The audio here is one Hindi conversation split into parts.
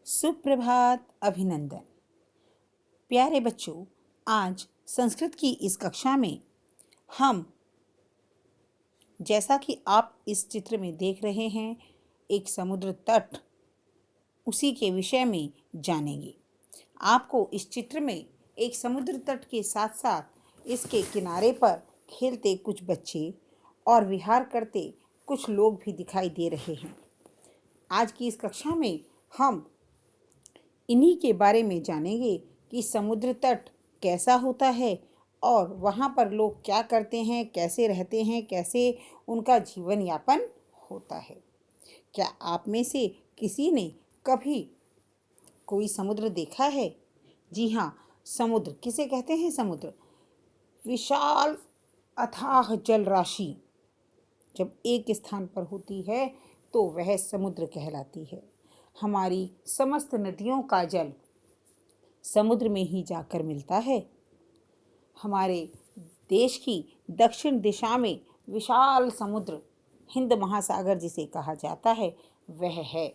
सुप्रभात, अभिनंदन। प्यारे बच्चों, आज संस्कृत की इस कक्षा में हम, जैसा कि आप इस चित्र में देख रहे हैं, एक समुद्र तट, उसी के विषय में जानेंगे। आपको इस चित्र में एक समुद्र तट के साथ साथ इसके किनारे पर खेलते कुछ बच्चे और विहार करते कुछ लोग भी दिखाई दे रहे हैं। आज की इस कक्षा में हम इन्हीं के बारे में जानेंगे कि समुद्र तट कैसा होता है और वहाँ पर लोग क्या करते हैं, कैसे रहते हैं, कैसे उनका जीवन यापन होता है। क्या आप में से किसी ने कभी कोई समुद्र देखा है? जी हाँ, समुद्र किसे कहते हैं? समुद्र विशाल अथाह जल राशि जब एक स्थान पर होती है तो वह समुद्र कहलाती है। हमारी समस्त नदियों का जल समुद्र में ही जाकर मिलता है। हमारे देश की दक्षिण दिशा में विशाल समुद्र, हिंद महासागर जिसे कहा जाता है, वह है।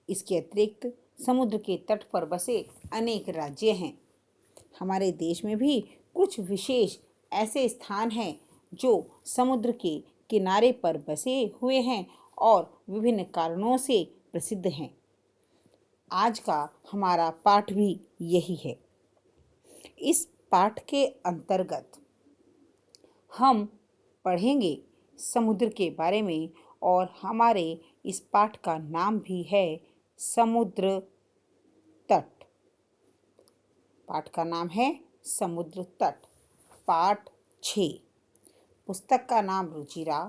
इसके अतिरिक्त समुद्र के तट पर बसे अनेक राज्य हैं। हमारे देश में भी कुछ विशेष ऐसे स्थान हैं जो समुद्र के किनारे पर बसे हुए हैं और विभिन्न कारणों से प्रसिद्ध हैं। आज का हमारा पाठ भी यही है। इस पाठ के अंतर्गत हम पढ़ेंगे समुद्र के बारे में और हमारे इस पाठ का नाम भी है समुद्र तट। पाठ का नाम है समुद्र तट। पाठ 6। पुस्तक का नाम रुचिरा।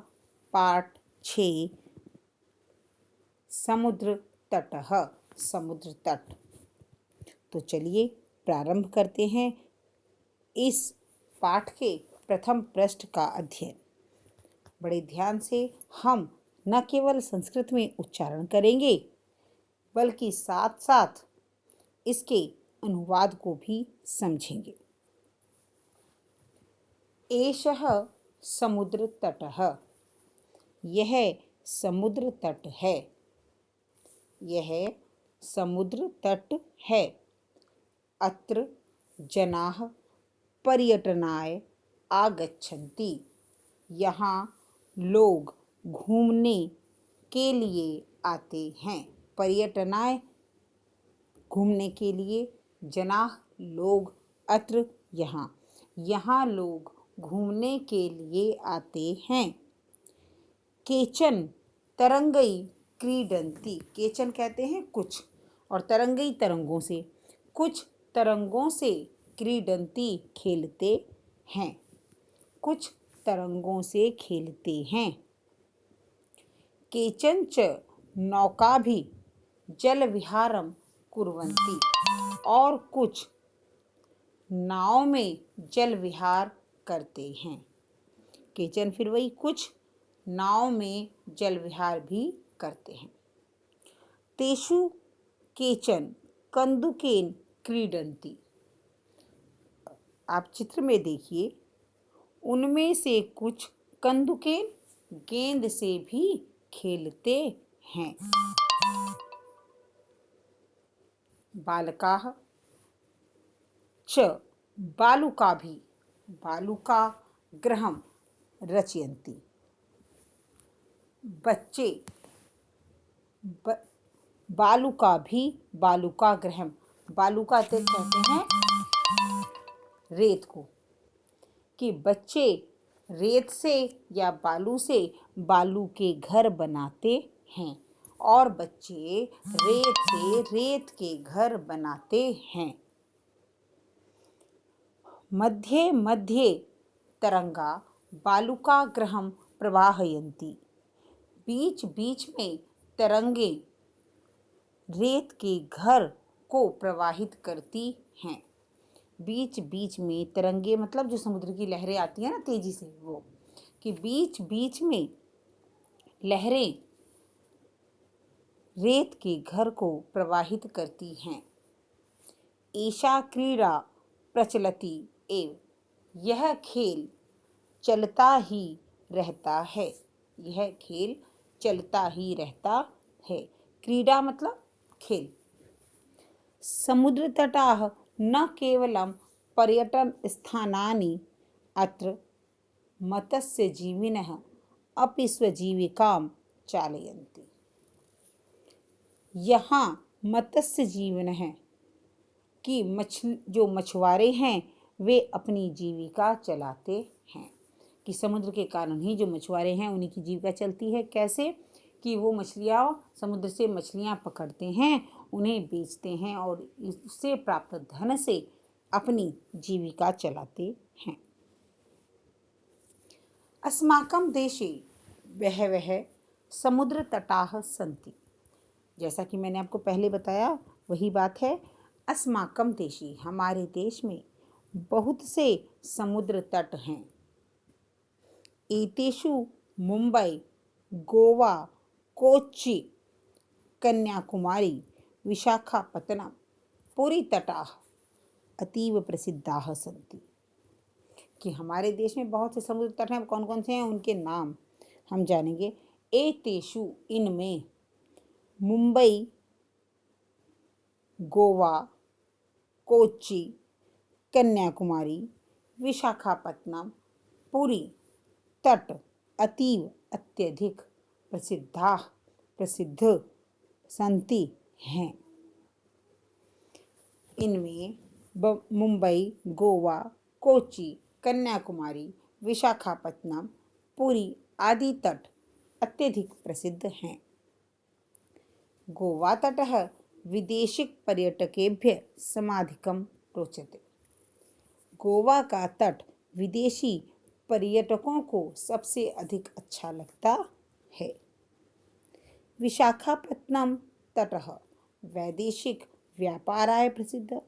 पाठ 6 समुद्र तटः, समुद्र तट। तो चलिए प्रारंभ करते हैं इस पाठ के प्रथम पृष्ठ का अध्ययन। बड़े ध्यान से हम न केवल संस्कृत में उच्चारण करेंगे बल्कि साथ साथ इसके अनुवाद को भी समझेंगे। एषः समुद्र तटः, यह समुद्र तट है। यह समुद्र तट है। अत्र जनाः पर्यटनाय आगच्छन्ति, यहाँ लोग घूमने के लिए आते हैं। पर्यटनाय घूमने के लिए, जनाः लोग, अत्र यहाँ लोग घूमने के लिए आते हैं। केचन तरंगई क्रीडन्ति, केचन कहते हैं कुछ, और तरंगई तरंगों से, कुछ तरंगों से क्रीडन्ति खेलते हैं, कुछ तरंगों से खेलते हैं। केचन च नौकाभिः जलविहारं कुर्वन्ति, और कुछ नाव में जल विहार करते हैं। केचन फिर वही कुछ नाव में जल विहार भी करते हैं। तेषु केचन कन्दुकेन क्रीडन्ति, आप चित्र में देखिए, उनमें से कुछ कन्दुकेन गेंद से भी खेलते हैं। बालकाः च बालुकाभिः बालुकागृहं रचयन्ति, बच्चे बालुकाभिः बालुकागृहं, बालुका कहते हैं रेत को, कि बच्चे रेत से या बालू से बालू के घर बनाते हैं, और बच्चे रेत से रेत के घर बनाते हैं। मध्ये मध्ये तरंगा बालुकागृहं प्रवाहयन्ति, बीच बीच में तरंगे रेत के घर को प्रवाहित करती हैं। बीच बीच में तरंगे मतलब जो समुद्र की लहरें आती हैं ना तेजी से, वो कि बीच बीच में लहरें रेत के घर को प्रवाहित करती हैं। एषा क्रीड़ा प्रचलति एव, यह खेल चलता ही रहता है। यह खेल चलता ही रहता है। क्रीड़ा मतलब खेल। समुद्रतटाः न केवलं पर्यटनस्थानानि, अत्र मत्स्यजीविनः अपि स्वजीविकां चालयन्ति। यहाँ मत्स्य जीवन है कि जो मछुआरे हैं वे अपनी जीविका चलाते हैं, कि समुद्र के कारण ही जो मछुआरे हैं उन्हीं की जीविका चलती है। कैसे? कि वो मछलियाँ समुद्र से मछलियाँ पकड़ते हैं, उन्हें बेचते हैं और इससे प्राप्त धन से अपनी जीविका चलाते हैं। अस्माकं देशे बहवः समुद्रतटाः सन्ति। जैसा कि मैंने आपको पहले बताया वही बात है। अस्माकं देशे, हमारे देश में बहुत से समुद्र तट हैं। एतेषु मुंबई, गोवा, कोच्चि, कन्याकुमारी, विशाखापत्तनम, पुरी तटाः अतीव प्रसिद्धाः सन्ति। कि हमारे देश में बहुत से समुद्र तट हैं। कौन कौन से हैं उनके नाम हम जानेंगे। एतेषु, इनमें, मुंबई, गोवा, कोच्चि, कन्याकुमारी, विशाखापत्तनम, पुरी तट अतीव अत्यधिक प्रसिद्ध सन्ति हैं। इनमें मुंबई, गोवा, कोच्चि, कन्याकुमारी, विशाखापत्तनम, पुरी आदि तट अत्यधिक प्रसिद्ध हैं। गोवा तटः विदेशिकपर्यटकेभ्यः समाधिकं रोचते। गोवा का तट विदेशी पर्यटकों को सबसे अधिक अच्छा लगता है। विशाखापत्तनम तटः वैदेशिक व्यापाराय प्रसिद्ध।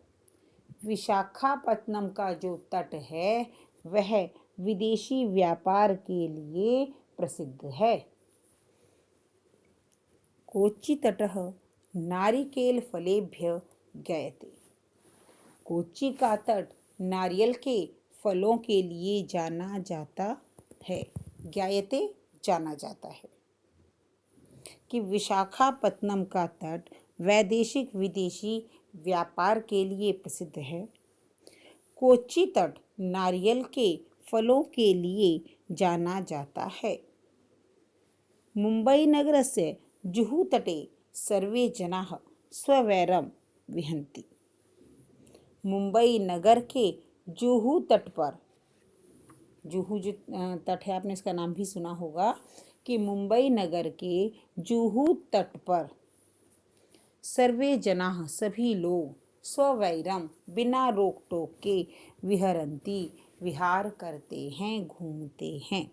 विशाखापत्तनम का जो तट है वह विदेशी व्यापार के लिए प्रसिद्ध है। कोच्चि तटः नारिकेलफलेभ्यः ज्ञायते। कोच्चि का तट नारियल के फलों के लिए जाना जाता है। ज्ञायते, जाना जाता है। कि विशाखापत्तनम का तट वैदेशिक विदेशी व्यापार के लिए प्रसिद्ध है। कोच्चि तट नारियल के फलों के लिए जाना जाता है। मुंबई नगरस्य जुहू तटे सर्वे जनाः स्ववैरं विहन्ति। मुंबई नगर के जुहू तट पर, जुहू जो तट है आपने इसका नाम भी सुना होगा, कि मुंबई नगर के जुहू तट पर सर्वे जनाः सभी लोग स्ववैरम बिना रोक टोक के विहरन्ति विहार करते हैं, घूमते हैं।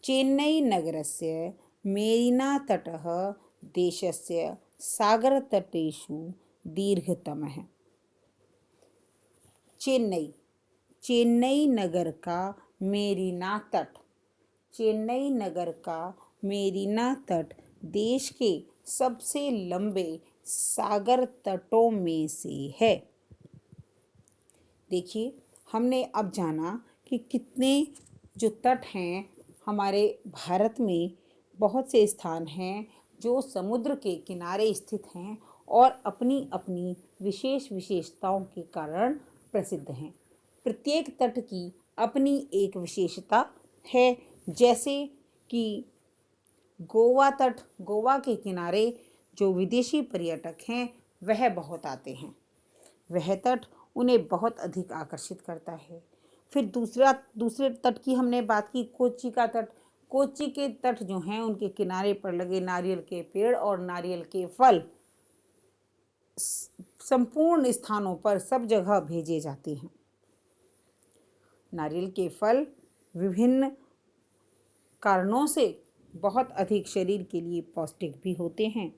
चेन्नई नगरस्य मेरिना तटः देशस्य सागरतटेषु दीर्घतमः। चेन्नई नगर का मेरिना तट, चेन्नई नगर का मेरिना तट देश के सबसे लंबे सागर तटों में से है। देखिए, हमने अब जाना कि कितने जो तट हैं हमारे भारत में, बहुत से स्थान हैं जो समुद्र के किनारे स्थित हैं और अपनी अपनी विशेष विशेषताओं के कारण प्रसिद्ध हैं। प्रत्येक तट की अपनी एक विशेषता है। जैसे कि गोवा तट, गोवा के किनारे जो विदेशी पर्यटक हैं वह बहुत आते हैं। वह तट उन्हें बहुत अधिक आकर्षित करता है। फिर दूसरे तट की हमने बात की, कोच्चि का तट। कोच्चि के तट जो हैं उनके किनारे पर लगे नारियल के पेड़ और नारियल के फल संपूर्ण स्थानों पर सब जगह भेजे जाते हैं। नारियल के फल विभिन्न कारणों से बहुत अधिक शरीर के लिए पौष्टिक भी होते हैं।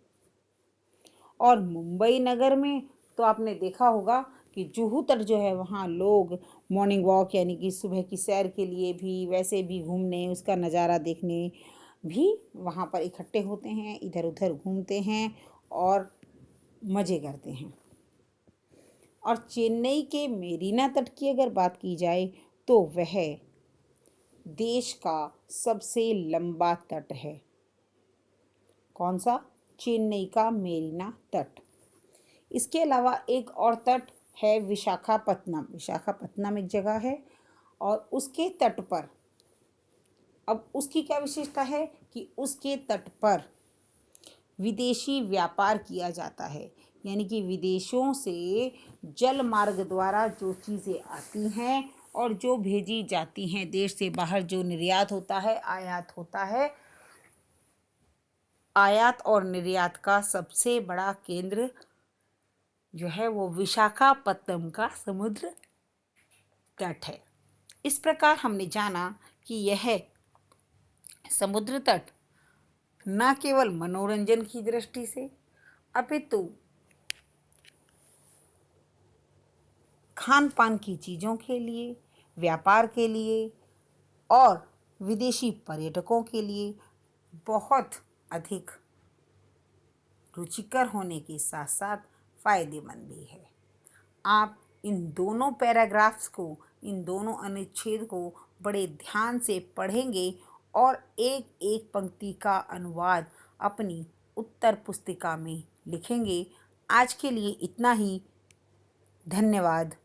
और मुंबई नगर में तो आपने देखा होगा कि जुहू तट जो है वहाँ लोग मॉर्निंग वॉक यानी कि सुबह की सैर के लिए भी, वैसे भी घूमने, उसका नज़ारा देखने भी वहाँ पर इकट्ठे होते हैं, इधर उधर घूमते हैं और मज़े करते हैं। और चेन्नई के मेरिना तट की अगर बात की जाए तो वह देश का सबसे लंबा तट है। कौन सा? चेन्नई का मेरीना तट। इसके अलावा एक और तट है विशाखापत्तनम। विशाखापत्तनम एक जगह है और उसके तट पर, अब उसकी क्या विशेषता है कि उसके तट पर विदेशी व्यापार किया जाता है, यानी कि विदेशों से जल मार्ग द्वारा जो चीज़ें आती हैं और जो भेजी जाती हैं देश से बाहर, जो निर्यात होता है, आयात होता है, आयात और निर्यात का सबसे बड़ा केंद्र जो है वो विशाखापत्तनम का समुद्र तट है। इस प्रकार हमने जाना कि यह समुद्र तट न केवल मनोरंजन की दृष्टि से अपितु खान पान की चीज़ों के लिए, व्यापार के लिए और विदेशी पर्यटकों के लिए बहुत अधिक रुचिकर होने के साथ साथ फ़ायदेमंद भी है। आप इन दोनों पैराग्राफ्स को, इन दोनों अनुच्छेद को बड़े ध्यान से पढ़ेंगे और एक एक पंक्ति का अनुवाद अपनी उत्तर पुस्तिका में लिखेंगे। आज के लिए इतना ही। धन्यवाद।